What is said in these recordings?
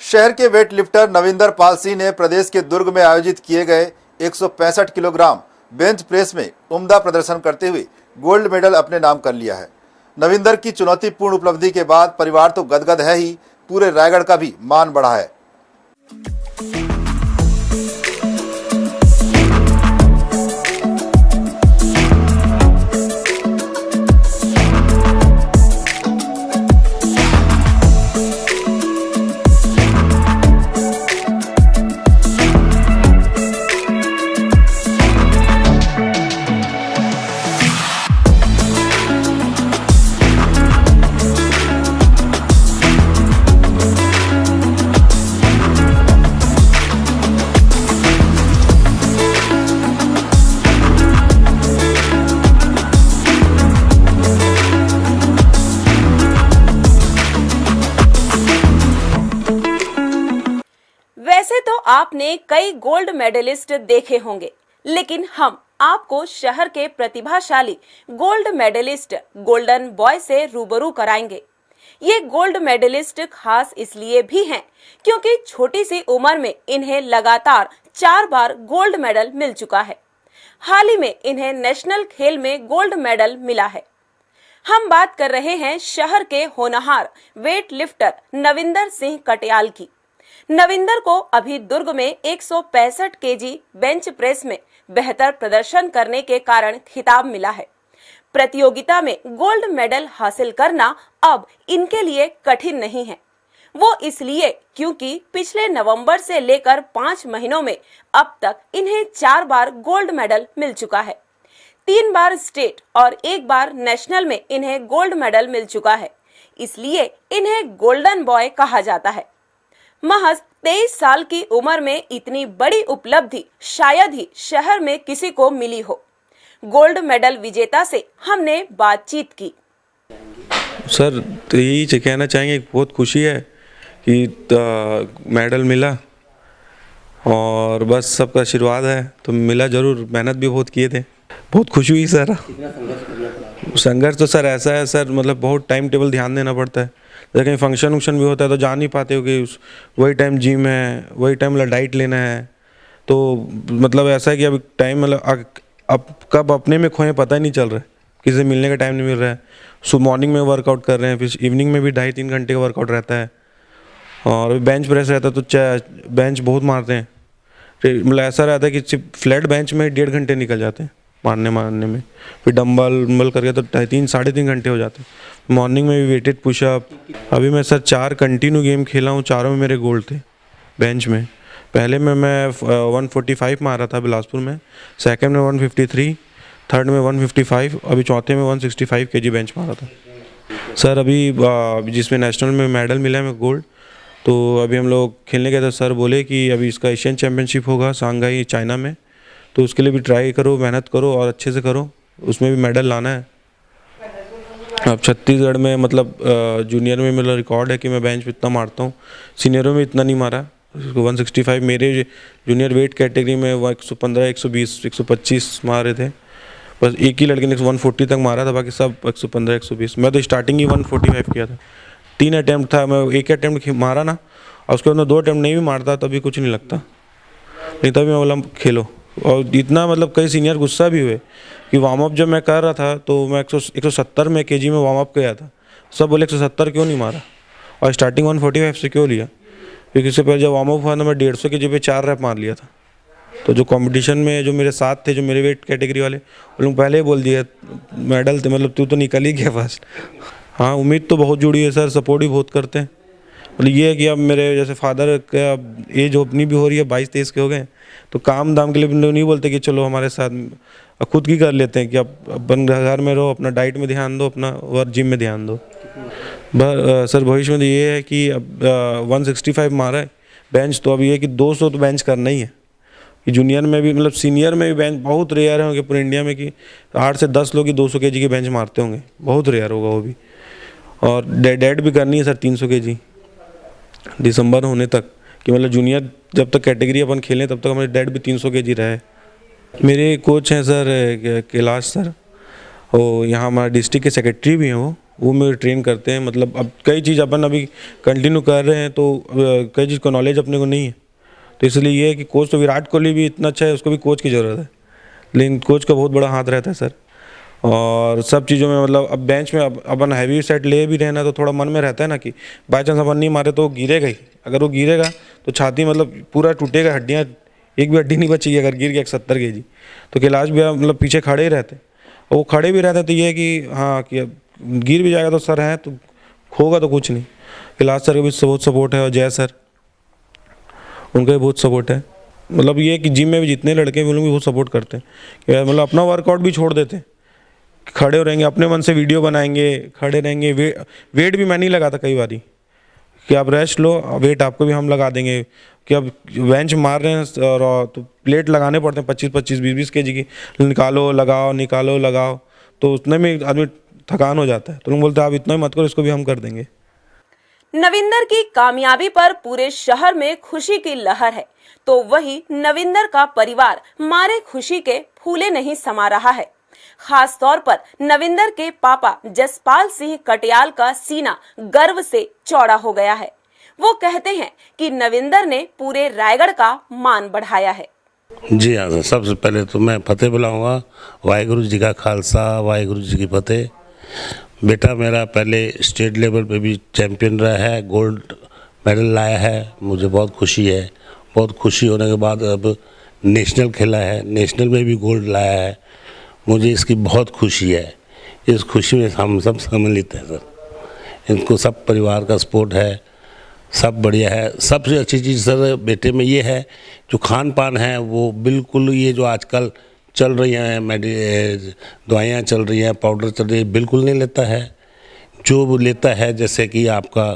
शहर के weight lifter Navinder Pal Singh ने प्रदेश के दुर्ग में आयोजित किए गए 165 किलोग्राम बेंच प्रेस में उम्दा प्रदर्शन करते हुए गोल्ड मेडल अपने नाम कर लिया है। नविंदर की चुनौतीपूर्ण उपलब्धि के बाद परिवार तो गदगद है ही, पूरे रायगढ़ का भी मान बढ़ा है। वैसे तो आपने कई गोल्ड मेडलिस्ट देखे होंगे, लेकिन हम आपको शहर के प्रतिभाशाली गोल्ड मेडलिस्ट गोल्डन बॉय से रूबरू कराएंगे। ये गोल्ड मेडलिस्ट खास इसलिए भी हैं क्योंकि छोटी सी उम्र में इन्हें लगातार 4 बार गोल्ड मेडल मिल चुका है। हाल ही में इन्हें नेशनल खेल में गोल्ड मेडल मिला है। हम बात कर रहे हैं शहर के होनहार वेट लिफ्टर नविंदर सिंह कटियाल की। नविंदर को अभी दुर्ग में 165 केजी बेंच प्रेस में बेहतर प्रदर्शन करने के कारण खिताब मिला है। प्रतियोगिता में गोल्ड मेडल हासिल करना अब इनके लिए कठिन नहीं है। वो इसलिए क्योंकि पिछले नवंबर से लेकर 5 महीनों में अब तक इन्हें 4 बार गोल्ड मेडल मिल चुका है। 3 बार स्टेट और 1 बार नेशनल में इन्हें गोल्ड मेडल मिल चुका है, इसलिए इन्हें गोल्डन बॉय कहा जाता है। महज 23 साल की उम्र में इतनी बड़ी उपलब्धि शायद ही शहर में किसी को मिली हो। गोल्ड मेडल विजेता से हमने बातचीत की। सर तो यही कहना चाहेंगे, बहुत खुशी है कि मेडल मिला और बस सबका आशीर्वाद है तो मिला जरूर। मेहनत भी बहुत किए थे, बहुत खुशी हुई सर। संघर्ष तो सर ऐसा है सर, मतलब बहुत टाइम टेबल ध्यान देना पड़ता है। कहीं फंक्शन वंक्शन भी होता है तो जा नहीं पाते हो कि वही टाइम जिम है, वही टाइम मतलब डाइट लेना है। तो मतलब ऐसा है कि अभी टाइम मतलब अब कब अपने में खोए पता ही नहीं चल रहा है, किसी से मिलने का टाइम नहीं मिल रहा है। सुबह मॉर्निंग में वर्कआउट कर रहे हैं, फिर इवनिंग में भी 2.5-3 घंटे का वर्कआउट रहता है और बेंच प्रेस रहता है तो बेंच बहुत मारते हैं। मतलब ऐसा रहता है कि सिर्फ फ्लैट बेंच में 1.5 घंटे निकल जाते हैं मारने में। फिर डंबल करके तो 3-3.5 घंटे हो जाते हैं। मॉर्निंग में भी वेटेड पुशअप। अभी मैं सर 4 कंटिन्यू गेम खेला हूँ, चारों में मेरे गोल्ड थे बेंच में। पहले में मैं 145 मारा था बिलासपुर में, सेकंड में 153, थर्ड में 155, अभी चौथे में 165 केजी बेंच मारा था सर। अभी जिसमें नेशनल में मेडल मिला है मैं गोल्ड, तो अभी हम लोग खेलने गए थे। सर बोले कि अभी इसका एशियन चैम्पियनशिप होगा शांघाई चाइना में, तो उसके लिए भी ट्राई करो, मेहनत करो और अच्छे से करो, उसमें भी मेडल लाना है। अब छत्तीसगढ़ में मतलब जूनियर में मेरा रिकॉर्ड है कि मैं बेंच पे इतना मारता हूँ, सीनियरों में इतना नहीं मारा। 165 मेरे जूनियर वेट कैटेगरी में 115, 120, 125 मारे थे। बस एक ही लड़के ने 140 तक मारा था, बाकी सब 115, 120। मैं तो स्टार्टिंग ही 145 किया था। 3 अटैम्प्ट था, मैं एक अटैम्प्ट मारा ना, और उसके बाद मैं 2 अटैम्प्ट नहीं भी मारता तभी कुछ नहीं लगता, नहीं तभी मैं बोला खेलो। और इतना मतलब कई सीनियर गुस्सा भी हुए कि वार्म अप जब मैं कर रहा था तो मैं 170 में केजी में वार्म अप किया था। सब बोले 170 क्यों नहीं मारा और स्टार्टिंग 145 से क्यों लिया, क्योंकि इससे पहले जब वार्म अप हुआ था मैं 150 केजी पे 4 रैप मार लिया था। तो जो कंपटीशन में जो मेरे साथ थे, जो मेरे वेट कैटेगरी वाले, उन लोग पहले ही बोल दिया मेडल थे, मतलब तू तो निकल ही गया फर्स्ट। हाँ, उम्मीद तो बहुत जुड़ी है सर, सपोर्ट भी बहुत करते हैं। मतलब ये है कि अब मेरे जैसे फादर का एज अपनी भी हो रही है, 22-23 के हो गए, तो काम दाम के लिए नहीं बोलते कि चलो हमारे साथ, खुद की कर लेते हैं कि अब अपन घर में रहो, अपना डाइट में ध्यान दो, अपना वर्क जिम में ध्यान दो। सर भविष्य में तो ये है कि अब 165 मारा है बेंच, तो अब ये है कि 200 तो बेंच करना ही है। कि जूनियर में भी मतलब सीनियर में भी बेंच बहुत रेयर होंगे पूरे इंडिया में कि 8 से 10 लोग ही 200 केजी के बेंच मारते होंगे, बहुत रेयर होगा वो भी। और डेड भी करनी है सर 300 केजी दिसंबर होने तक, कि मतलब जूनियर जब तक कैटेगरी अपन खेलें तब तक हमारे डेड भी 300 केजी रहे। मेरे कोच हैं सर कैलाश सर, वो यहाँ हमारे डिस्ट्रिक्ट के सेक्रेटरी भी हैं वो, वो मेरे ट्रेन करते हैं। मतलब अब कई चीज़ अपन अभी कंटिन्यू कर रहे हैं तो कई चीज़ का नॉलेज अपने को नहीं है, तो इसलिए ये है कि कोच तो विराट कोहली भी इतना अच्छा है, उसको भी कोच की ज़रूरत है, लेकिन कोच का बहुत बड़ा हाथ रहता है सर। और सब चीज़ों में मतलब अब बेंच में अपन हैवी सेट ले भी रहना तो थोड़ा मन में रहता है ना कि बाई चांस अपन नहीं मारे तो वो गिरेगा ही। अगर वो गिरेगा तो छाती मतलब पूरा टूटेगा, हड्डियाँ एक भी हड्डी नहीं बचेगी अगर गिर गया 170 kg। तो कैलाश भी मतलब पीछे खड़े ही रहते, और वो खड़े भी रहते तो ये है कि हाँ कि अब गिर भी जाएगा तो सर है तो होगा तो कुछ नहीं। कैलाश सर का भी बहुत सपोर्ट है और जय सर उनका भी बहुत सपोर्ट है। मतलब ये है कि जिम में भी जितने लड़के हैं वो लोग भी बहुत सपोर्ट करते हैं कि मतलब अपना वर्कआउट भी छोड़ देते हैं, खड़े हो रहेंगे अपने मन से, वीडियो बनाएंगे, खड़े रहेंगे। वेट भी मैं नहीं लगाता कई बारी कि आप रेस्ट लो, वेट आपको भी हम लगा देंगे कि अब बेंच मार रहे हैं और तो प्लेट लगाने पड़ते हैं 25-25 20-20 kg की, निकालो लगाओ निकालो लगाओ, तो उतने में आदमी थकान हो जाता है। तो लोग बोलते हैं आप इतना ही मत करो, इसको भी हम कर देंगे। नविंदर की कामयाबी पर पूरे शहर में खुशी की लहर है, तो वही नविंदर का परिवार मारे खुशी के फूले नहीं समा रहा है। खास तौर पर नविंदर के पापा जसपाल सिंह कटियाल का सीना गर्व से चौड़ा हो गया है। वो कहते हैं कि नविंदर ने पूरे रायगढ़ का मान बढ़ाया है। जी हाँ सर, सबसे पहले तो मैं फतेह बुलाऊंगा, वाहिगुरु जी का खालसा वाहिगुरु जी की फतेह। बेटा मेरा पहले स्टेट लेवल पे भी चैंपियन रहा है, गोल्ड मेडल लाया है, मुझे बहुत खुशी है। बहुत खुशी होने के बाद अब नेशनल खेला है, नेशनल में भी गोल्ड लाया है, मुझे इसकी बहुत खुशी है। इस खुशी में हम सब सम्मिलित हैं सर। इनको सब परिवार का सपोर्ट है, सब बढ़िया है। सबसे अच्छी चीज़ सर बेटे में ये है जो खान पान है वो बिल्कुल, ये जो आजकल चल रही हैं दवाइयाँ चल रही हैं, पाउडर चल रही है, बिल्कुल नहीं लेता है। जो वो लेता है जैसे कि आपका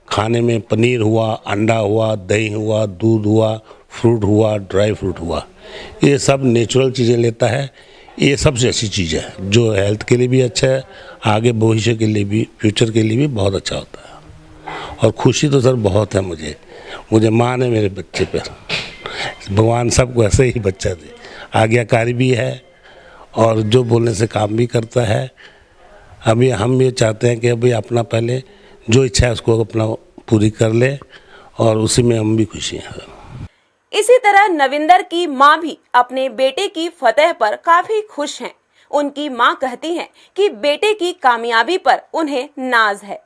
खाने में पनीर हुआ, अंडा हुआ, दही हुआ, दूध हुआ, फ्रूट हुआ, ड्राई फ्रूट हुआ, ये सब नेचुरल चीज़ें लेता है। ये सबसे अच्छी चीज़ है जो हेल्थ के लिए भी अच्छा है, आगे भविष्य के लिए भी, फ्यूचर के लिए भी बहुत अच्छा होता है। और खुशी तो सर बहुत है मुझे मान है मेरे बच्चे पर। भगवान सबको ऐसे ही बच्चा दे, आज्ञाकारी भी है और जो बोलने से काम भी करता है। अभी हम ये चाहते हैं कि अभी अपना पहले जो इच्छा है उसको अपना पूरी कर ले और उसी में हम भी खुशी हैं। इसी तरह नविंदर की मां भी अपने बेटे की फतेह पर काफी खुश हैं। उनकी मां कहती हैं कि बेटे की कामयाबी पर उन्हें नाज है।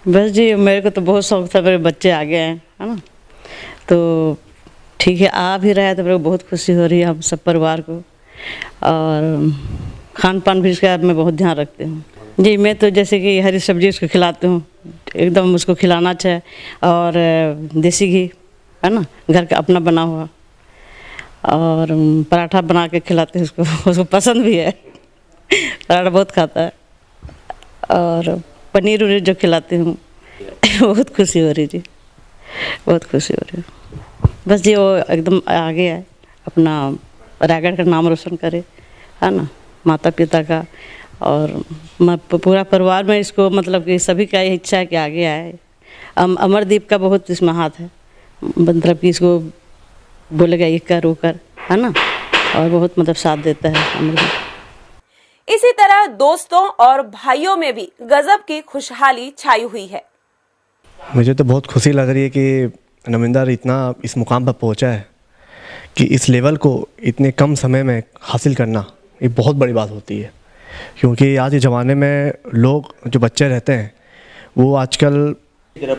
बस जी, मेरे को तो बहुत शौक था, मेरे बच्चे आ गए हैं, है ना, तो ठीक है, आ भी रहा है तो मेरे को बहुत खुशी हो रही है हम सब परिवार को। और खान पान भी इसका मैं बहुत ध्यान रखती हूँ जी। मैं तो जैसे कि हरी सब्जी उसको खिलाती हूँ, एकदम उसको खिलाना चाहिए, और देसी घी है ना, घर का अपना बना हुआ, और पराठा बना के खिलाते हैं उसको पसंद भी है, पराठा बहुत खाता है। और पनीर उनीर जो खिलाती हूँ बहुत खुशी हो रही जी, बहुत खुशी हो रही है। बस जी वो एकदम आगे है, अपना रायगढ़ का नाम रोशन करे, है ना, माता पिता का और पूरा परिवार में इसको, मतलब कि सभी का ये इच्छा है कि आगे आए। अमरदीप का बहुत इसमें हाथ है, मतलब कि इसको बोलेगा ये कर वो कर, है ना, और बहुत मतलब साथ देता है अमरदीप। इसी तरह दोस्तों और भाइयों में भी गजब की खुशहाली छाई हुई है। मुझे तो बहुत खुशी लग रही है कि नविंदर इतना इस मुकाम पर पहुंचा है कि इस लेवल को इतने कम समय में हासिल करना ये बहुत बड़ी बात होती है। क्योंकि आज के ज़माने में लोग जो बच्चे रहते हैं वो आजकल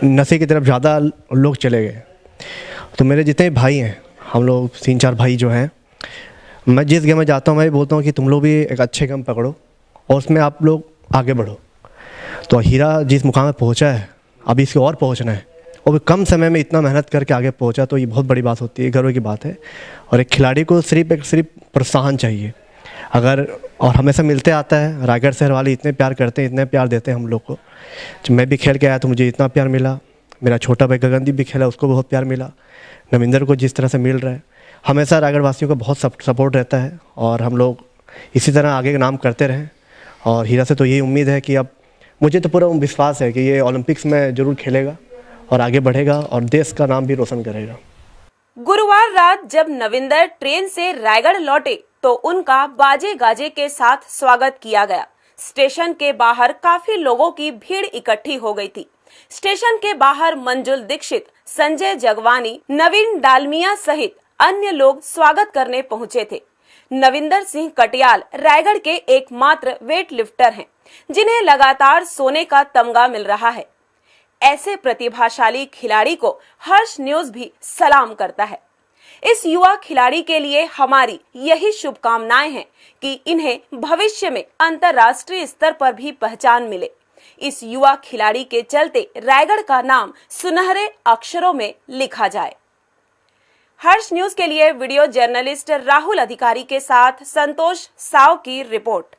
नशे की तरफ ज़्यादा लोग चले गए। तो मेरे जितने भाई हैं, हम लोग 3-4 भाई जो हैं, मैं जिस गेम में जाता हूँ मैं भी बोलता हूँ कि तुम लोग भी एक अच्छे गेम पकड़ो और उसमें आप लोग आगे बढ़ो। तो हीरा जिस मुकाम में पहुँचा है, अभी इसके और पहुँचना है, और भी कम समय में इतना मेहनत करके आगे पहुँचा, तो ये बहुत बड़ी बात होती है, गर्व की बात है। और एक खिलाड़ी को सिर्फ प्रोत्साहन चाहिए अगर, और हमेशा मिलते आता है। रायगढ़ शहर वाले इतने प्यार करते हैं, इतने प्यार देते हैं हम लोग को। जब मैं भी खेल के आया तो मुझे इतना प्यार मिला, मेरा छोटा भाई गगनदीप भी खेला, उसको बहुत प्यार मिला, नविंदर को जिस तरह से मिल रहा है, हमेशा रायगढ़ वासियों का बहुत सपोर्ट रहता है। और हम लोग इसी तरह आगे नाम करते रहें। और हीरा से तो यही उम्मीद है कि अब मुझे तो पूरा विश्वास है कि ये ओलंपिक्स में ज़रूर खेलेगा और आगे बढ़ेगा और देश का नाम भी रोशन करेगा। गुरुवार रात जब नविंदर ट्रेन से रायगढ़ लौटे तो उनका बाजे गाजे के साथ स्वागत किया गया। स्टेशन के बाहर काफी लोगों की भीड़ इकट्ठी हो गई थी। स्टेशन के बाहर मंजुल दीक्षित, संजय जगवानी, नवीन डालमिया सहित अन्य लोग स्वागत करने पहुंचे थे। नविंदर सिंह कटियाल रायगढ़ के एकमात्र वेट लिफ्टर हैं, जिन्हें लगातार सोने का तमगा मिल रहा है। ऐसे प्रतिभाशाली खिलाड़ी को हर्ष न्यूज भी सलाम करता है। इस युवा खिलाड़ी के लिए हमारी यही शुभकामनाएं हैं कि इन्हें भविष्य में अंतर्राष्ट्रीय स्तर पर भी पहचान मिले। इस युवा खिलाड़ी के चलते रायगढ़ का नाम सुनहरे अक्षरों में लिखा जाए। हर्ष न्यूज के लिए वीडियो जर्नलिस्ट राहुल अधिकारी के साथ संतोष साव की रिपोर्ट।